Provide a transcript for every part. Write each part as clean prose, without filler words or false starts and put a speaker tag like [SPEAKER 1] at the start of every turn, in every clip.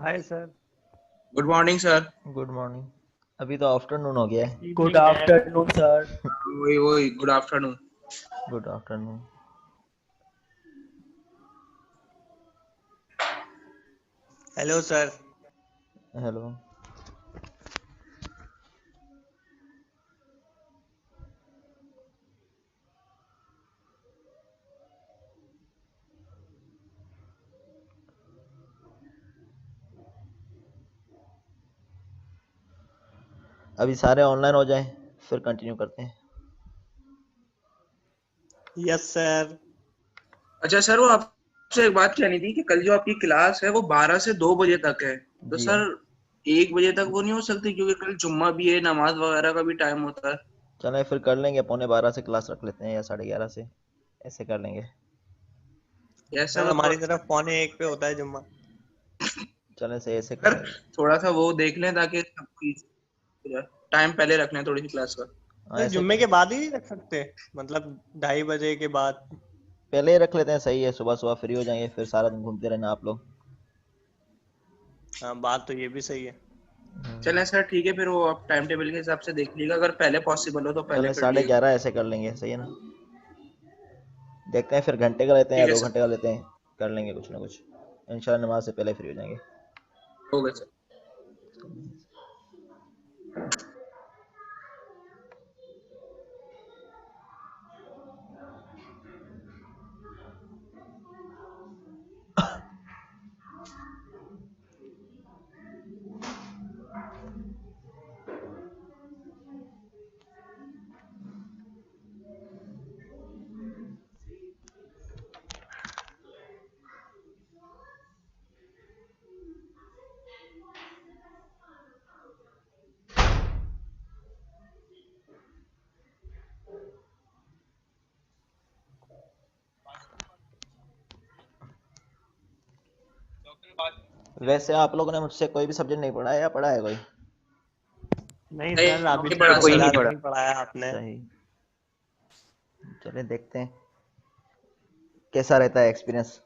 [SPEAKER 1] Hi sir.
[SPEAKER 2] Good morning sir.
[SPEAKER 3] Good morning. अभी तो afternoon हो गया है।
[SPEAKER 1] Good afternoon sir.
[SPEAKER 2] वही वही good afternoon.
[SPEAKER 3] Good afternoon.
[SPEAKER 1] Hello sir.
[SPEAKER 3] Hello. अभी सारे ऑनलाइन हो जाएं फिर कंटिन्यू करते हैं।
[SPEAKER 1] Yes sir.
[SPEAKER 2] अच्छा सर, वो आपसे एक बात कहनी थी कि कल जो आपकी क्लास है वो 12 से 2 बजे तक है, तो
[SPEAKER 3] जी
[SPEAKER 2] सर
[SPEAKER 3] हाँ,
[SPEAKER 2] 1 बजे तक वो नहीं हो सकती? क्योंकि कल जुम्मा भी है, नमाज वगैरह का भी टाइम होता है।
[SPEAKER 3] चलें फिर कर लेंगे, 11:15 से क्लास रख लेते हैं या 11:30 से, ऐसे कर लेंगे।
[SPEAKER 2] यस सर,
[SPEAKER 1] सर
[SPEAKER 2] वो
[SPEAKER 1] हमारी
[SPEAKER 2] थोड़ा
[SPEAKER 1] तरफ 12:45 पे होता है जुम्मा।
[SPEAKER 3] चलें से ऐसे कर
[SPEAKER 2] सर
[SPEAKER 3] लेंगे।
[SPEAKER 2] थोड़ा सा वो देख लें ताकि टाइम पहले रख लें थोड़ी सी क्लास का।
[SPEAKER 3] हाँ
[SPEAKER 1] सर
[SPEAKER 3] ऐसे
[SPEAKER 1] जुम्मे के बाद ही रख सकते हैं, मतलब 2:30 बजे के बाद।
[SPEAKER 3] पहले ही रख लेते हैं, सही है। सुबह सुबह फ्री हो जाएंगे, फिर सारा दिन घूमते रहना आप लोग।
[SPEAKER 1] हाँ, बात तो ये भी सही है।
[SPEAKER 2] चलें सर, ठीक है, फिर वो आप टाइम टेबल के हिसाब से देख लीजिएगा, अगर पहले पॉसिबल हो तो पहले
[SPEAKER 3] चलें
[SPEAKER 2] कर लीजिएगा।
[SPEAKER 3] 11:30 ऐसे कर लेंगे, सही है ना। देखते हैं फिर घंटे का लेते हैं या
[SPEAKER 2] ठीक है
[SPEAKER 3] 2 घंटे
[SPEAKER 2] सर,
[SPEAKER 3] का लेते हैं, कर लेंगे कुछ ना कुछ। इंशाल्लाह नमाज से पहले फ्री हो जाएंगे।
[SPEAKER 2] हो गए सर।
[SPEAKER 3] वैसे आप लोगों ने मुझसे कोई भी सब्जेक्ट नहीं पढ़ा है या पढ़ा है कोई?
[SPEAKER 1] नहीं
[SPEAKER 2] नहीं
[SPEAKER 1] सर, अभी
[SPEAKER 2] नहीं
[SPEAKER 1] तक
[SPEAKER 2] पढ़ा
[SPEAKER 1] कोई
[SPEAKER 2] सर।
[SPEAKER 1] नहीं पढ़ा। नहीं पढ़ाया आपने।
[SPEAKER 3] सही। चलिए देखते हैं कैसा रहता है एक्सपीरियंस।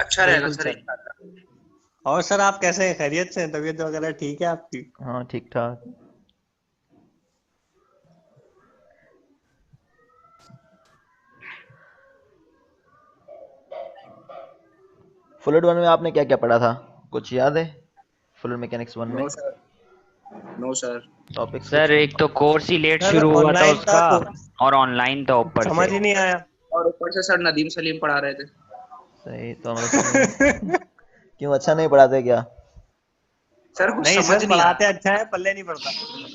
[SPEAKER 2] अच्छा रहेगा
[SPEAKER 1] बिल्कुल
[SPEAKER 2] सर
[SPEAKER 1] सर।
[SPEAKER 2] इंशाल्लाह।
[SPEAKER 1] और सर आप कैसे हैं? खैरियत से हैं? तबीयत वगैरह ठीक है आपकी?
[SPEAKER 3] हाँ ठीक ठाक। फ्लूइड वन में आपने क्या क्या पढ़ा था, कुछ याद है? फ्लूइड मैकेनिक्स वन
[SPEAKER 2] नो
[SPEAKER 3] में
[SPEAKER 2] सर, नो सर।
[SPEAKER 3] टॉपिक्स कुछ?
[SPEAKER 4] सर एक तो कोर्स ही लेट
[SPEAKER 1] सर
[SPEAKER 4] शुरू हुआ था
[SPEAKER 1] ऑनलाइन था
[SPEAKER 4] उसका,
[SPEAKER 1] तो
[SPEAKER 4] और ऑनलाइन था ऊपर
[SPEAKER 1] समझ
[SPEAKER 4] से।
[SPEAKER 1] ही नहीं आया।
[SPEAKER 2] और ऊपर से सर नदीम सलीम पढ़ा रहे थे।
[SPEAKER 3] सही तो मतलब समझ क्यों अच्छा नहीं पढ़ाते क्या?
[SPEAKER 2] सर कुछ
[SPEAKER 1] नहीं
[SPEAKER 2] समझ
[SPEAKER 1] सर,
[SPEAKER 2] नहीं
[SPEAKER 1] पढ़ाते
[SPEAKER 2] आया।
[SPEAKER 1] अच्छा है, पल्ले नहीं पड़ता।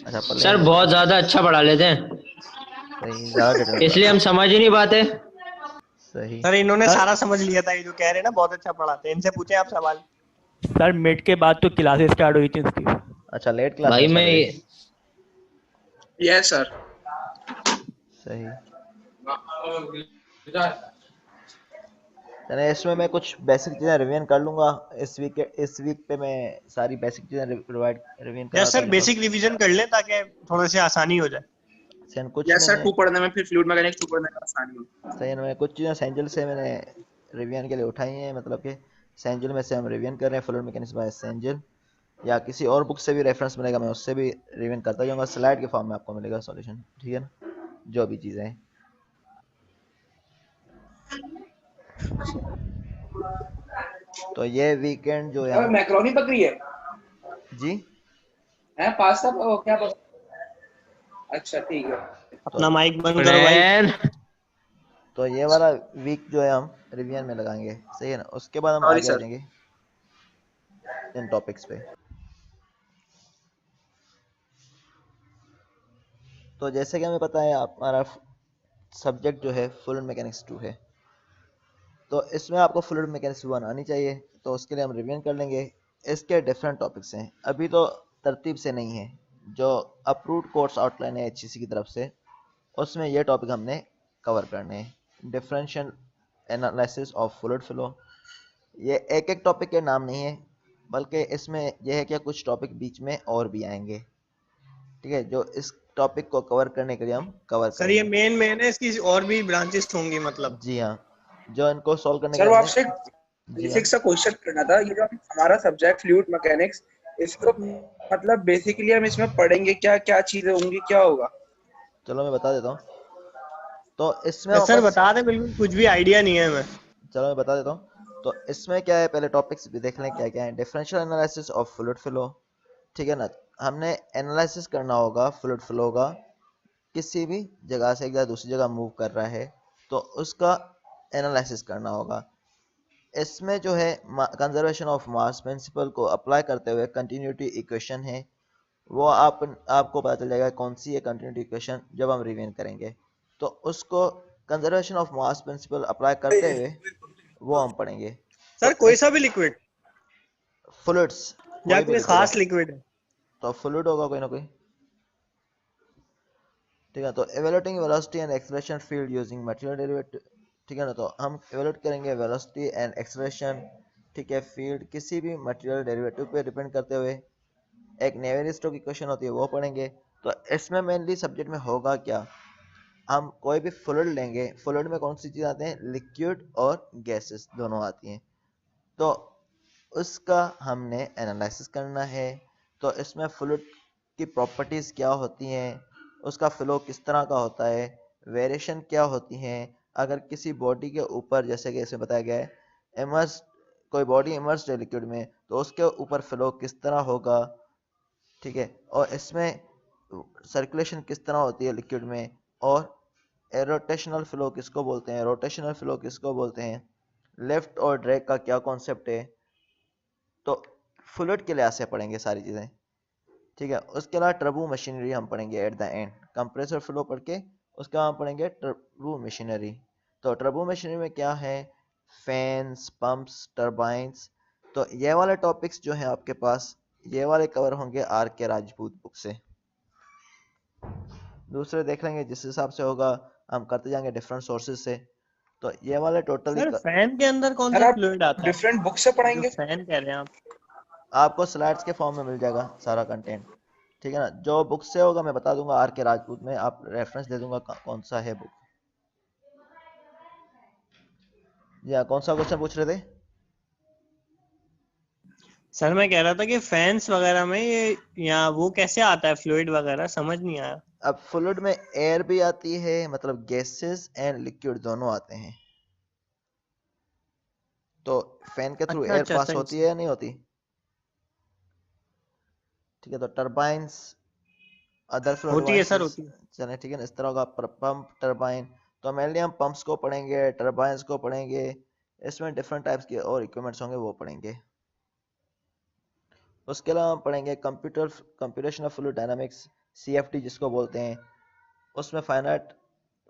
[SPEAKER 3] अच्छा पढ़ने
[SPEAKER 5] सर
[SPEAKER 3] नहीं
[SPEAKER 5] बहुत
[SPEAKER 3] पढ़ता।
[SPEAKER 5] ज्यादा अच्छा पढ़ा लेते हैं,
[SPEAKER 3] सही, ज़्यादा डिटेल में
[SPEAKER 5] इसलिए
[SPEAKER 3] पढ़ाते
[SPEAKER 5] हम
[SPEAKER 3] हैं।
[SPEAKER 5] समझ ही नहीं पाते।
[SPEAKER 3] सही।
[SPEAKER 1] सर इन्होंने
[SPEAKER 5] सर
[SPEAKER 1] सारा समझ लिया था, ये जो कह रहे हैं ना बहुत अच्छा पढ़ाते हैं, इनसे पूछे आप सवाल।
[SPEAKER 6] सर मिड के बाद तो क्लासेस स्टार्ट हुई थी उसकी।
[SPEAKER 3] अच्छा लेट क्लास में
[SPEAKER 5] भाई
[SPEAKER 3] स्टार्ट
[SPEAKER 5] मैं
[SPEAKER 3] हुई।
[SPEAKER 2] Yes sir.
[SPEAKER 3] सही। चलिए इसमें मैं कुछ बेसिक चीज़ें रिवीजन कर लूँगा। इस वीक पे मैं सारी बेसिक चीज़ें रिवीजन
[SPEAKER 1] यस
[SPEAKER 3] कराता
[SPEAKER 1] सर,
[SPEAKER 3] हूँ लगभग।
[SPEAKER 1] बेसिक रिवीजन कर लें ताकि थोड़े से आसानी हो जाए।
[SPEAKER 3] सेन कुछ
[SPEAKER 2] यस सर,
[SPEAKER 3] मैंने
[SPEAKER 2] 2 पढ़ने में फिर फ्लूइड मैकेनिक्स 2 पढ़ने में आसानी हो।
[SPEAKER 3] सही है, मैं कुछ चीज़ें सैंजल से मैंने रिवीजन के लिए उठाई हैं, मतलब कि सैंजल में से हम रिवीजन कर रहे हैं, फ्लूइड मैकेनिक्स बाय सैंजल, या किसी और बुक से भी रेफरेंस मिलेगा मैं उससे भी रिवीजन करता जाऊँगा। स्लाइड के फॉर्म में आपको मिलेगा सॉल्यूशन, ठीक है ना, जो भी चीज़ें हैं। तो ये वीकेंड जो है
[SPEAKER 2] अब
[SPEAKER 3] हम
[SPEAKER 2] मैक्रोनी पक रही है
[SPEAKER 3] जी
[SPEAKER 2] हैं, पास्ता क्या पक... अच्छा ठीक है।
[SPEAKER 3] तो
[SPEAKER 1] अपना माइक बंद करो भाई।
[SPEAKER 5] फ्रेंड,
[SPEAKER 3] तो ये वाला वीक जो है हम रिवीजन में लगाएंगे, सही है ना। उसके बाद हम
[SPEAKER 2] सॉरी
[SPEAKER 3] आगे आ
[SPEAKER 2] सर।
[SPEAKER 3] जाएंगे इन टॉपिक्स पे। तो जैसे कि हमें पता है हमारा सब्जेक्ट जो है फ्लूइड मैकेनिक्स 2 है, तो इसमें आपको फ्लूइड मैकेनिक्स 1 आनी चाहिए। तो उसके लिए हम रिवीजन कर लेंगे। इसके डिफरेंट टॉपिक्स हैं, अभी तो तरतीब से नहीं है। जो अप्रूव्ड कोर्स आउटलाइन है एचईसी की तरफ से, उसमें ये टॉपिक हमने कवर करने हैं। Differential analysis of fluid flow, ये एक एक टॉपिक के नाम नहीं है, बल्कि इसमें यह है कि कुछ टॉपिक बीच में और भी आएंगे, ठीक है, जो इस टॉपिक को कवर करने के लिए हम कवर
[SPEAKER 1] सर ये
[SPEAKER 3] करेंगे।
[SPEAKER 1] मेन मेन है, इसकी और भी ब्रांचेस होंगी मतलब।
[SPEAKER 3] जी हाँ, जो इनको सॉल्व करने के
[SPEAKER 2] सर
[SPEAKER 3] लिए
[SPEAKER 2] वो
[SPEAKER 3] हमने
[SPEAKER 2] आपसे
[SPEAKER 3] जी हाँ।
[SPEAKER 2] बेसिक सा क्वेश्चन करना था। ये जो हमारा सब्जेक्ट फ्लूइड मैकेनिक्स, इसको मतलब बेसिकली हम इसमें पढ़ेंगे क्या, क्या चीजें होंगी, क्या होगा?
[SPEAKER 3] चलो मैं बता देता हूँ। तो इसमें
[SPEAKER 1] सर
[SPEAKER 3] वापस,
[SPEAKER 1] बता दे, बिल्कुल कुछ भी आइडिया नहीं है हमें।
[SPEAKER 3] चलो मैं बता देता हूँ। तो इसमें क्या है, पहले टॉपिक्स भी देख लें क्या क्या है। Differential analysis of fluid flow, ठीक है ना। हमने एनालिसिस करना होगा फ्लूइड फ्लो का, किसी भी जगह से एक जगह दूसरी जगह मूव कर रहा है तो उसका एनालिसिस करना होगा। इसमें जो है कंजर्वेशन ऑफ मास प्रिंसिपल को अप्लाई करते हुए कंटिन्यूटी इक्वेशन है, वो आपको पता चल जाएगा कौन सी है कंटिन्यूटी इक्वेशन जब हम रिवीजन करेंगे। तो उसको conservation of mass principal apply करते हुए वो हम पढ़ेंगे।
[SPEAKER 1] सर
[SPEAKER 3] तो
[SPEAKER 1] कोई
[SPEAKER 3] इस
[SPEAKER 1] सा भी लिक्विड
[SPEAKER 3] फ्लूइड्स,
[SPEAKER 1] या
[SPEAKER 3] कोई भी
[SPEAKER 1] कोई
[SPEAKER 3] लिक्विड है
[SPEAKER 1] खास लिक्विड है?
[SPEAKER 3] तो फ्लूइड होगा कोई ना कोई, ठीक है। तो evaluating velocity and acceleration field using material derivative, ठीक है ना। तो हम एवेल्यूट करेंगे वेलोसिटी एंड एक्सेलरेशन, ठीक है, फील्ड किसी भी मटेरियल डेरिवेटिव पे डिपेंड करते हुए। एक नेवियर-स्टोक्स इक्वेशन होती है वो पढ़ेंगे। तो इसमें मेनली सब्जेक्ट में होगा क्या, हम कोई भी फ्लूइड लेंगे, फ्लूइड में कौन सी चीज़ आते हैं, लिक्विड और गैसेस दोनों आती हैं। तो उसका हमने एनालिसिस करना है। तो इसमें फ्लूइड की प्रॉपर्टीज़ क्या होती हैं, उसका फ्लो किस तरह का होता है, वेरिएशन क्या होती हैं, अगर किसी बॉडी के ऊपर, जैसे कि इसमें बताया गया है इमर्स, कोई बॉडी इमर्स्ड है लिक्विड में तो उसके ऊपर फ्लो किस तरह होगा, ठीक है। और इसमें सर्कुलेशन किस तरह होती है लिक्विड में, और रोटेशनल फ्लो किसको बोलते हैं, रोटेशनल फ्लो किसको बोलते हैं, लेफ्ट और ड्रैग का क्या कॉन्सेप्ट है। तो फ्लूइड के लिहाज से पढ़ेंगे सारी चीज़ें, ठीक है। उसके अलावा टर्बो मशीनरी हम पढ़ेंगे at the end. Compressor flow पढ़ के उसके बाद हम पढ़ेंगे टर्बो मशीनरी। तो टर्बो मशीनरी में क्या है, फैंस, पंप्स, टर्बाइंस। तो ये वाले टॉपिक्स जो हैं आपके पास, ये वाले कवर होंगे आर के राजपूत बुक से। दूसरे देख लेंगे जिस हिसाब से होगा, हम करते जाएंगे डिफरेंट सोर्सेज से। तो ये वाले टोटली
[SPEAKER 1] सर फैन के अंदर कौन
[SPEAKER 2] सर
[SPEAKER 1] सा
[SPEAKER 2] आप
[SPEAKER 1] फ्लूइड आता है?
[SPEAKER 2] डिफरेंट बुक से
[SPEAKER 1] जो
[SPEAKER 2] पढ़ाएंगे?
[SPEAKER 1] फैन कह रहे हैं आप?
[SPEAKER 3] आपको स्लाइड्स के फॉर्म में मिल जाएगा सारा कंटेंट, ठीक है ना। जो बुक से होगा मैं बता दूंगा आर के राजपूत में, आप रेफरेंस दे दूंगा कौन सा है बुक। या कौन सा क्वेश्चन पूछ रहे थे?
[SPEAKER 1] सर मैं कह रहा था कि फैंस वगैरह में ये यहाँ वो कैसे आता है फ्लूइड वगैरह, समझ नहीं आया।
[SPEAKER 3] अब फ्लूइड में एयर भी आती है, मतलब गैसेस एंड लिक्विड दोनों आते हैं। तो फैन के थ्रू
[SPEAKER 1] अच्छा
[SPEAKER 3] एयर
[SPEAKER 1] अच्छा
[SPEAKER 3] पास
[SPEAKER 1] सही
[SPEAKER 3] होती है
[SPEAKER 1] सही।
[SPEAKER 3] या नहीं होती, ठीक है। तो टर्बाइंस, अदर फ्लो
[SPEAKER 1] होती है सर,
[SPEAKER 3] डिवाइसेस,
[SPEAKER 1] होती है।
[SPEAKER 3] चले ठीक है ना, इस तरह का पंप, टर्बाइन। तो मेनली हम पंप्स को पढ़ेंगे, टर्बाइंस को पढ़ेंगे, इसमें डिफरेंट टाइप्स के और इक्विपमेंट्स होंगे वो पढ़ेंगे। उसके अलावा हम पढ़ेंगे कंप्यूटेशनल फ्लूइड डायनामिक्स, सीएफडी जिसको बोलते हैं। उसमें फाइनाइट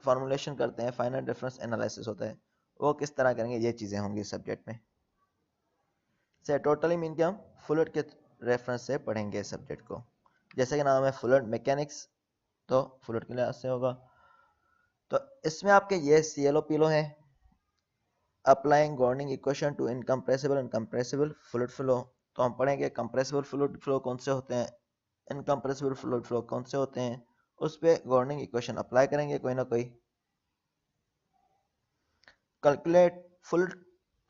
[SPEAKER 3] फॉर्मुलेशन करते हैं, फाइनाइट डिफरेंस एनालिसिस होता है, वो किस तरह करेंगे, ये चीज़ें होंगी सब्जेक्ट में से। टोटली मीन के हम फ्लूइड के रेफरेंस से पढ़ेंगे सब्जेक्ट को। जैसे कि नाम है फ्लूइड मैकेनिक्स, तो फ्लूइड के लिहाज से होगा। तो इसमें आपके ये CLO पीलो हैं, applying governing equation two incompressible and compressible fluid flow. तो हम पढ़ेंगे कंप्रेसिबल फ्लूइड फ्लो कौन से होते हैं, इनकम्प्रेसिबल फ्लूइड फ्लो कौन से होते हैं, उस पर गवर्निंग इक्वेशन अप्लाई करेंगे कोई ना कोई। Calculate fluid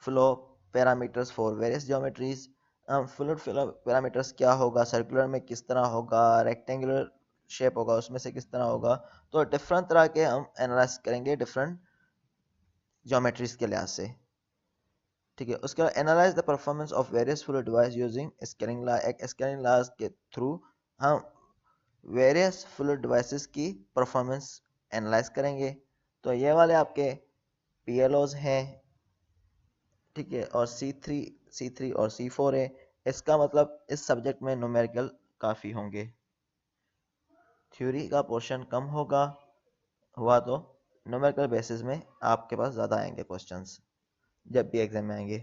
[SPEAKER 3] flow parameters for various geometries. Fluid flow parameters क्या होगा, सर्कुलर में किस तरह होगा, रेक्टेंगुलर शेप होगा उसमें से किस तरह होगा। तो डिफरेंट तरह के हम एनालाइज करेंगे डिफरेंट ज्योमेट्रीज के लिहाज से, ठीक है। उसके बाद analyse the performance of various fluid device using scaling law. एक स्केलिंग लॉ के थ्रू हम वेरियस फ्लूइड डिवाइसेस की परफॉर्मेंस एनालाइज करेंगे। तो ये वाले आपके PLOs हैं, ठीक है। और C3 और C4 है। इसका मतलब इस सब्जेक्ट में न्यूमेरिकल काफ़ी होंगे, थ्योरी का पोर्शन कम होगा, हुआ तो न्यूमेरिकल बेसिस में आपके पास ज़्यादा आएंगे क्वेश्चंस जब भी एग्जाम में आएंगे,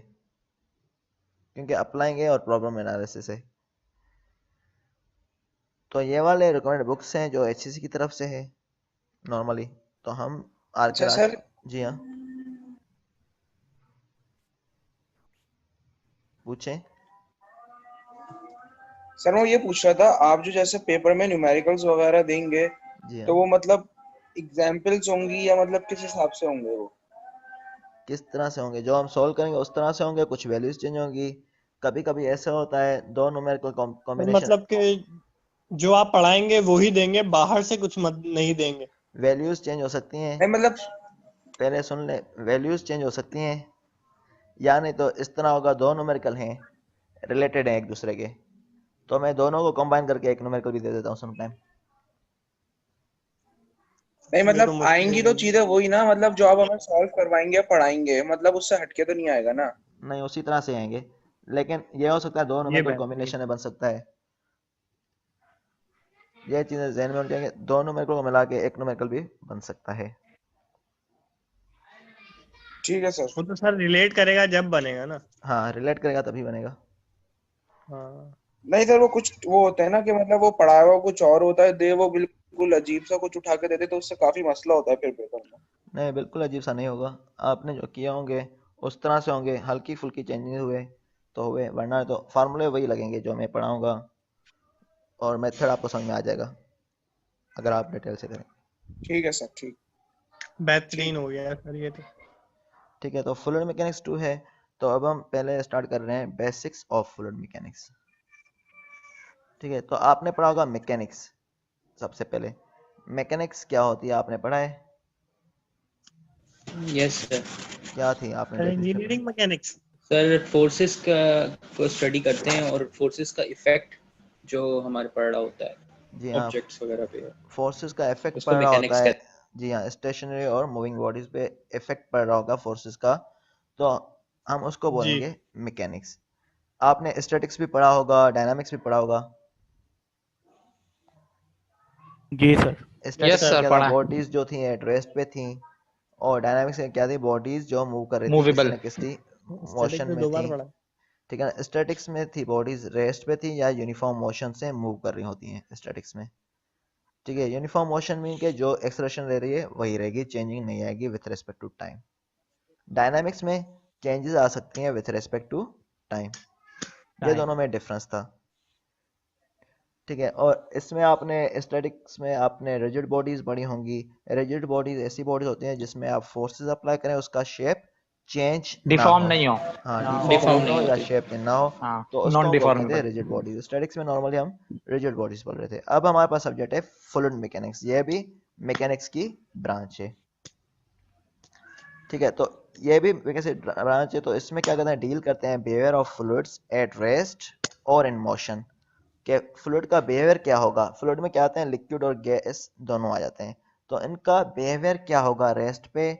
[SPEAKER 3] क्योंकि अप्लाएंगे और प्रॉब्लम एनालिसिस है। तो ये वाले रिकमेंडेड बुक्स हैं जो HCC की तरफ से है नॉर्मली। तो हम आर के
[SPEAKER 2] अच्छा सर,
[SPEAKER 3] जी हाँ पूछें।
[SPEAKER 2] सर मैं ये पूछ रहा था, आप जो जैसे पेपर में न्यूमेरिकल्स वगैरह देंगे,
[SPEAKER 3] जी हाँ,
[SPEAKER 2] तो वो मतलब एग्जाम्पल्स होंगी या मतलब किस हिसाब से होंगे वो?
[SPEAKER 3] किस तरह से होंगे, जो हम सॉल्व करेंगे उस तरह से होंगे, कुछ वैल्यूज चेंज होंगी। कभी कभी ऐसा होता है दो न्यूमेरिकल
[SPEAKER 1] तो
[SPEAKER 3] कॉम्बिनेशन,
[SPEAKER 1] मतलब कि जो आप पढ़ाएंगे वो ही देंगे, बाहर से कुछ मत नहीं देंगे?
[SPEAKER 3] वैल्यूज चेंज हो सकती हैं।
[SPEAKER 2] नहीं मतलब
[SPEAKER 3] पहले सुन ले, वैल्यूज चेंज हो सकती हैं, या नहीं तो इस तरह होगा दो न्यूमेरिकल हैं, रिलेटेड हैं एक दूसरे के, तो मैं दोनों को कंबाइन करके एक न्यूमेरिकल भी दे देता हूँ समटाइम।
[SPEAKER 2] नहीं
[SPEAKER 1] ये तो
[SPEAKER 2] मतलब
[SPEAKER 1] मुश्किल हो
[SPEAKER 2] आएंगी तो
[SPEAKER 1] जाएगी।
[SPEAKER 2] चीजें वही ना, मतलब जो आप हमें सॉल्व करवाएंगे या पढ़ाएंगे, मतलब उससे हटके तो नहीं आएगा ना।
[SPEAKER 3] नहीं उसी तरह से आएंगे, लेकिन ये हो सकता है दो
[SPEAKER 1] ये
[SPEAKER 3] न्यूमेरिकल
[SPEAKER 1] बेहतरीन।
[SPEAKER 3] कॉम्बिनेशन में बन सकता है। ये चीजें ध्यान में होनी चाहिए, दो न्यूमेरिकल को मिला के एक न्यूमेरिकल भी बन सकता है।
[SPEAKER 2] ठीक है सर।
[SPEAKER 1] वो तो सर रिलेट करेगा जब बनेगा ना।
[SPEAKER 3] हाँ रिलेट करेगा तभी बनेगा।
[SPEAKER 1] हाँ।
[SPEAKER 2] नहीं सर, वो कुछ वो होता है ना कि मतलब वो पढ़ाया हुआ कुछ और होता है, दे वो बिल्कुल अजीब सा कुछ उठा के देते, तो उससे काफी मसला होता है फिर पेपर में।
[SPEAKER 3] नहीं बिल्कुल अजीब सा नहीं होगा, आपने जो किए होंगे उस तरह से होंगे, हल्की फुल्की चेंजेस हुए तो हुए, वरना तो फार्मूले वही लगेंगे जो मैं पढ़ाऊंगा, और मेथड आपको समझ में आ जाएगा अगर आप डिटेल से करें।
[SPEAKER 2] ठीक है सर, ठीक।
[SPEAKER 1] बेहतरीन
[SPEAKER 2] ठीक
[SPEAKER 1] हो
[SPEAKER 2] है।
[SPEAKER 1] गया सर ये तो।
[SPEAKER 3] ठीक है, तो फ्लूइड मैकेनिक्स 2 है, तो अब हम पहले स्टार्ट कर रहे हैं बेसिक्स ऑफ फ्लूइड मैकेनिक्स। ठीक है, तो आपने पढ़ा होगा मैकेनिक्स, सबसे पहले मैकेनिक्स क्या होती है आपने पढ़ा है,
[SPEAKER 5] यस सर।
[SPEAKER 3] क्या थी आपने
[SPEAKER 1] सर
[SPEAKER 3] डेफिनेशन पढ़ी?
[SPEAKER 1] Engineering mechanics.
[SPEAKER 5] सर फोर्सेस का को स्टडी करते हैं और फोर्सेस का इफेक्ट जो हमारे पड़ रहा होता है
[SPEAKER 3] जी हाँ,
[SPEAKER 5] ऑब्जेक्ट्स वगैरह पे,
[SPEAKER 3] फोर्सेस का इफेक्ट
[SPEAKER 5] उसको
[SPEAKER 3] पड़ रहा होता
[SPEAKER 5] मैकेनिक्स
[SPEAKER 3] है।
[SPEAKER 5] कहते
[SPEAKER 3] जी हाँ, स्टेशनरी और मूविंग बॉडीज पे इफेक्ट पड़ रहा होगा फोर्सेस का, तो हम उसको
[SPEAKER 1] जी।
[SPEAKER 3] बोलेंगे मैकेनिक्स। आपने स्टैटिक्स भी पढ़ा होगा, डायनामिक्स भी पढ़ा होगा।
[SPEAKER 6] जी सर।
[SPEAKER 5] हैं।
[SPEAKER 3] स्टैटिक्स
[SPEAKER 5] यस
[SPEAKER 3] में
[SPEAKER 5] सर
[SPEAKER 3] क्या था,
[SPEAKER 5] पढ़ा है।
[SPEAKER 3] बॉडीज जो थी एट रेस्ट पे थी, और डायनामिक्स में क्या थी, बॉडीज जो मूव कर रही थी किसी
[SPEAKER 5] मूवेबल।
[SPEAKER 3] न किसी
[SPEAKER 1] स्टैटिक
[SPEAKER 3] मोशन
[SPEAKER 1] में
[SPEAKER 3] में
[SPEAKER 1] दो
[SPEAKER 3] थी।
[SPEAKER 1] बार पढ़ा।
[SPEAKER 3] ठीक है ना, स्टैटिक्स में थी बॉडीज रेस्ट पे थी या यूनिफॉर्म मोशन से मूव कर रही होती हैं स्टैटिक्स में। ठीक है, यूनिफॉर्म मोशन मीन के जो एक्सलेशन ले रही है वही रहेगी, चेंजिंग नहीं आएगी with respect to time. Dynamics में चेंजेस आ सकती हैं विथ रिस्पेक्ट टू टाइम, ये
[SPEAKER 6] टाइम।
[SPEAKER 3] दोनों में डिफरेंस था। ठीक है, और इसमें आपने स्टैटिक्स में आपने रिजिड बॉडीज पढ़ी होंगी। रिजिड बॉडीज ऐसी बॉडीज होती हैं जिसमें आप फोर्सेस अप्लाई करें उसका शेप चेंज ना
[SPEAKER 4] डिफॉर्म
[SPEAKER 3] हो।
[SPEAKER 4] नहीं हो।
[SPEAKER 3] हाँ,
[SPEAKER 6] ना हो।
[SPEAKER 3] डिफॉर्म
[SPEAKER 5] डिफॉर्म
[SPEAKER 3] नहीं हो
[SPEAKER 5] नहीं
[SPEAKER 3] या
[SPEAKER 5] होती।
[SPEAKER 3] शेप में ना हो,
[SPEAKER 4] हाँ,
[SPEAKER 3] तो उसको
[SPEAKER 4] नॉन
[SPEAKER 3] हम बोलते थे
[SPEAKER 4] डिफॉर्मेबल।
[SPEAKER 3] Rigid bodies. स्टैटिक्स में नॉर्मली हम रिजिड बॉडीज बोल रहे थे। अब हमारे पास सब्जेक्ट है फ्लूइड मैकेनिक्स, ये भी मैकेनिक्स की ब्रांच है। ठीक है, तो ये भी वैसे ब्रांच है, तो इसमें क्या करते हैं, डील करते हैं behaviour of fluids at rest और इन मोशन, कि फ्लूइड का बिहेवियर क्या होगा। फ्लूइड में क्या आते हैं, लिक्विड और गैस दोनों आ जाते हैं, तो इनका बिहेवियर क्या होगा रेस्ट पे,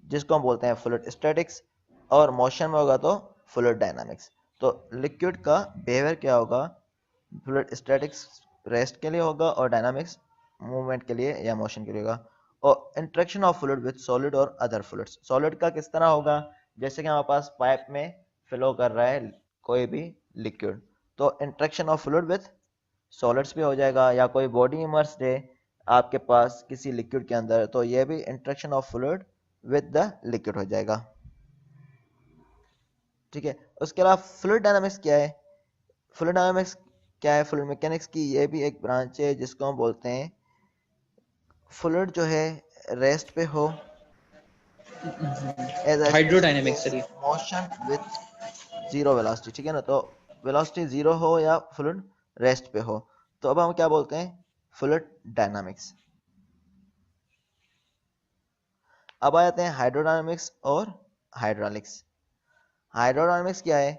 [SPEAKER 3] जिसको हम बोलते हैं फ्लूइड स्टैटिक्स, और मोशन में होगा तो फ्लूइड डायनामिक्स। तो लिक्विड का बिहेवियर क्या होगा, फ्लूइड स्टैटिक्स रेस्ट के लिए होगा और डायनामिक्स मूवमेंट के लिए या मोशन के लिए होगा। और interaction of fluid with solid और अदर फ्लूइड्स, सॉलिड का किस तरह होगा, जैसे कि हमारे पास पाइप में फ्लो कर रहा है कोई भी लिक्विड, तो interaction of fluid with solids भी हो जाएगा, या कोई बॉडी इमर्स्ड है आपके पास किसी लिक्विड के अंदर, तो ये भी interaction of fluid with the liquid हो जाएगा। ठीक है, उसके अलावा फ्लूइड डायनामिक्स क्या है, फ्लूइड डायनामिक्स क्या है, फ्लूइड मैकेनिक्स की ये भी एक ब्रांच है, जिसको हम बोलते हैं फ्लूइड जो है रेस्ट पे हो एज अ
[SPEAKER 5] हाइड्रोडायनेमिक्स सर ये।
[SPEAKER 3] Motion with zero velocity. ठीक है ना, तो वेलोसिटी जीरो हो या फ्लूइड रेस्ट पे हो, तो अब हम क्या बोलते हैं, फ्लूइड डायनामिक्स। अब आ जाते हैं हाइड्रोडायनामिक्स और हाइड्रोलिक्स। हाइड्रोडायनामिक्स क्या है,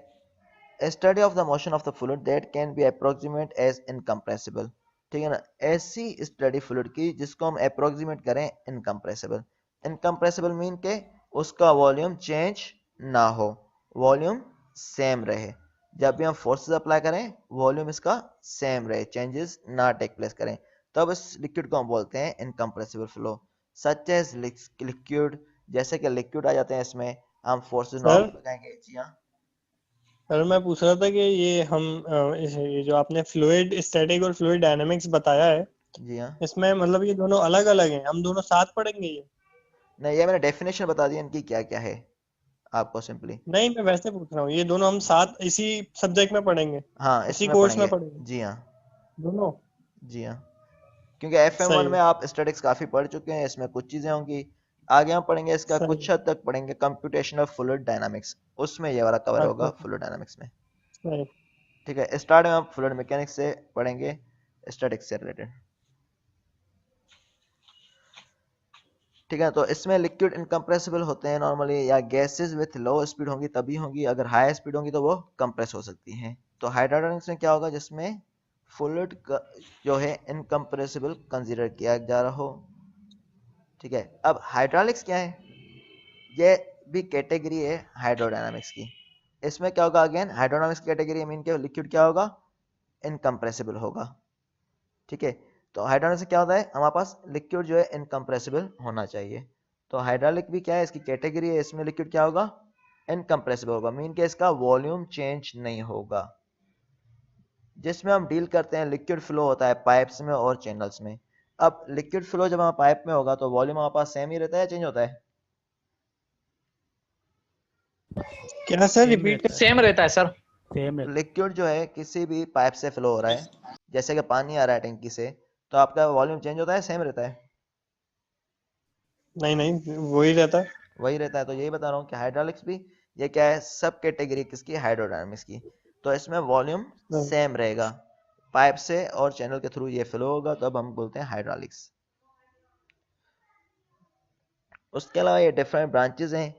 [SPEAKER 3] A study of the motion of the fluid that can be approximate as incompressible। ठीक है ना, ऐसी स्टडी फ्लूइड की जिसको हम अप्रोक्सीमेट करें इनकम्प्रेसिबल। इनकम्प्रेसिबल मीन के उसका वॉल्यूम चेंज ना हो, वॉल्यूम सेम रहे, जब भी हम फोर्सेस अप्लाई करें वॉल्यूम इसका सेम रहे, चेंजेस ना टेक प्लेस करें, तब इस लिक्विड को हम बोलते हैं incompressible flow. Such as liquid, जैसे कि लिक्विड आ जाते हैं इसमें, हम फोर्सेस
[SPEAKER 1] सर
[SPEAKER 3] नॉर्मल लगाएंगे। जी हाँ।
[SPEAKER 1] सर मैं पूछ रहा था कि ये हम ये जो आपने फ्लूइड स्टैटिक और फ्लूइड डायनामिक्स बताया है,
[SPEAKER 3] जी हाँ,
[SPEAKER 1] इसमें मतलब ये दोनों अलग अलग हैं, हम दोनों साथ पढ़ेंगे ये?
[SPEAKER 3] नहीं ये मैंने डेफिनेशन बता दी इनकी क्या क्या है आपको सिंपली।
[SPEAKER 1] नहीं, मैं वैसे पूछ रहा हूँ, ये दोनों हम साथ इसी सब्जेक्ट में पढ़ेंगे,
[SPEAKER 3] हाँ
[SPEAKER 1] इसी
[SPEAKER 3] इसमें
[SPEAKER 1] कोर्स में
[SPEAKER 3] पढ़ेंगे।
[SPEAKER 1] पढ़ेंगे
[SPEAKER 3] जी हाँ।
[SPEAKER 1] दोनों?
[SPEAKER 3] जी हाँ, क्योंकि FM1
[SPEAKER 1] सही
[SPEAKER 3] में
[SPEAKER 1] है।
[SPEAKER 3] आप स्टैटिक्स काफ़ी पढ़ चुके हैं, इसमें कुछ चीज़ें होंगी आगे हम पढ़ेंगे इसका
[SPEAKER 1] सही।
[SPEAKER 3] कुछ हद तक पढ़ेंगे कंप्यूटेशनल फ्लूइड डायनामिक्स, उसमें ये वाला कवर होगा
[SPEAKER 1] अच्छा
[SPEAKER 3] फ्लूइड डायनामिक्स में।
[SPEAKER 1] सही।
[SPEAKER 3] ठीक है, स्टार्ट में हम फ्लूइड मैकेनिक्स से पढ़ेंगे, स्टैटिक्स से रिलेटेड। ठीक है, तो इसमें लिक्विड इनकम्प्रेसिबल होते हैं नॉर्मली, या गैसेस विथ लो स्पीड होंगी तभी होंगी, अगर हाई स्पीड होंगी तो वो कंप्रेस हो सकती हैं। तो हाइड्रोडायनामिक्स में क्या होगा, जिसमें फ्लूइड जो है इनकम्प्रेसिबल कंसीडर किया जा रहा हो। ठीक है, अब हाइड्रोलिक्स क्या है, ये भी कैटेगरी है हाइड्रोडायनामिक्स की। इसमें क्या होगा, अगेन हाइड्रोडायनामिक्स कैटेगरी मीन के लिक्विड क्या होगा, इनकम्प्रेसिबल होगा। ठीक है, तो हाइड्रोलिक से क्या होता है, हमारे पास लिक्विड जो है इनकम्प्रेसिबल होना चाहिए। तो हाइड्रोलिक भी क्या है, इसकी कैटेगरी है, इसमें लिक्विड क्या होगा, इनकम्प्रेसिबल होगा, मीन के इसका वॉल्यूम चेंज नहीं होगा। जिसमें हम डील करते हैं लिक्विड फ्लो होता है पाइप्स में और चैनल्स में। अब लिक्विड फ्लो जब हमारे पाइप में होगा तो वॉल्यूम हमारे पास सेम ही रहता है, चेंज होता है?
[SPEAKER 1] क्या सर,
[SPEAKER 6] सेम
[SPEAKER 1] रिपीट
[SPEAKER 6] रहता है,
[SPEAKER 5] सेम रहता है सर।
[SPEAKER 6] सेम रहता
[SPEAKER 3] लिक्विड जो है किसी भी पाइप से फ्लो हो रहा है, जैसे कि पानी आ रहा है टंकी से, तो आपका वॉल्यूम चेंज होता है, सेम रहता है?
[SPEAKER 1] नहीं नहीं, वही रहता है।
[SPEAKER 3] वही रहता है। तो यही बता रहा हूँ कि हाइड्रोलिक्स भी ये क्या है, सब कैटेगरी किसकी, हाइड्रोडायनामिक्स की। तो इसमें वॉल्यूम
[SPEAKER 1] हाँ।
[SPEAKER 3] सेम रहेगा, पाइप से और चैनल के थ्रू ये फ्लो होगा, तो अब हम बोलते हैं हाइड्रोलिक्स। उसके अलावा ये डिफरेंट ब्रांचेस हैं,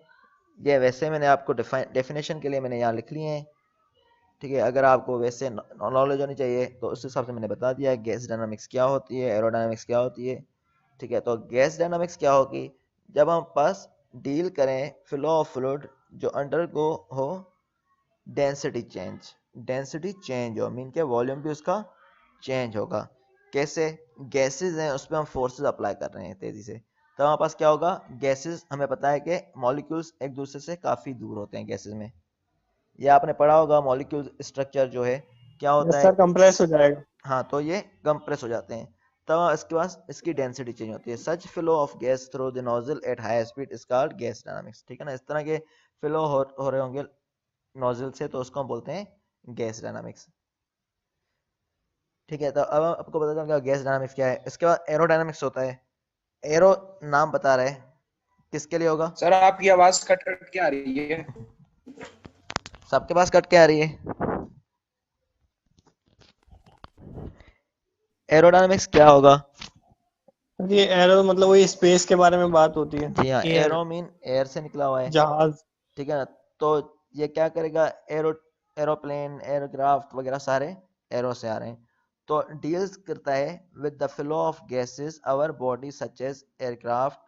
[SPEAKER 3] ये वैसे मैंने आपको डेफिनेशन के लिए मैंने यहाँ लिख लिए हैं। ठीक है, अगर आपको वैसे नॉलेज होनी चाहिए तो उस हिसाब से मैंने बता दिया है, गैस डायनामिक्स क्या होती है, एरोडायनामिक्स क्या होती है। ठीक है, तो गैस डायनामिक्स क्या होगी, जब हम पास डील करें फ्लो ऑफ फ्लूइड जो अंडरगो हो डेंसिटी चेंज हो, मीन के वॉल्यूम भी उसका चेंज होगा। कैसे, गैसेस हैं उस पर हम फोर्सेस अप्लाई कर रहे हैं तेजी से, तो हमारे पास क्या होगा, गैसेस हमें पता है कि मॉलिक्यूल्स एक दूसरे से काफी दूर होते हैं गैसेस में, ये आपने पढ़ा होगा मॉलिक्यूल स्ट्रक्चर जो है क्या होता
[SPEAKER 1] यस
[SPEAKER 3] है।
[SPEAKER 1] सर, कंप्रेस हो जाएगा।
[SPEAKER 3] हाँ, तो ये कंप्रेस हो जाते हैं, तब इसके बाद इसकी डेंसिटी चेंज होती है। Such flow of gas through the nozzle at high speed is called gas dynamics. ठीक है ना, इस तरह के फ्लो हो रहे होंगे नोजल से, तो उसको हम बोलते हैं गैस डायनामिक्स। ठीक है, तो अब आपको बता दूं गैस डायनामिक्स क्या है। इसके बाद एरोडायनामिक्स होता है। एरो नाम बता रहे हैं, किसके लिए होगा?
[SPEAKER 2] सर आपकी आवाज कट कट के आ रही है।
[SPEAKER 3] सबके पास कट के आ रही है। एरोडायनामिक्स क्या होगा?
[SPEAKER 1] ये एरो मतलब वही स्पेस के बारे में बात होती है।
[SPEAKER 3] जी हाँ,
[SPEAKER 6] है। एयर
[SPEAKER 3] एरो मीन एयर से निकला हुआ है।
[SPEAKER 1] जहाज।
[SPEAKER 3] ठीक है ना, तो ये क्या करेगा, एरोप्लेन एयरक्राफ्ट वगैरह सारे एरो से आ रहे हैं, तो डील्स करता है with the flow of gases over body such as aircraft.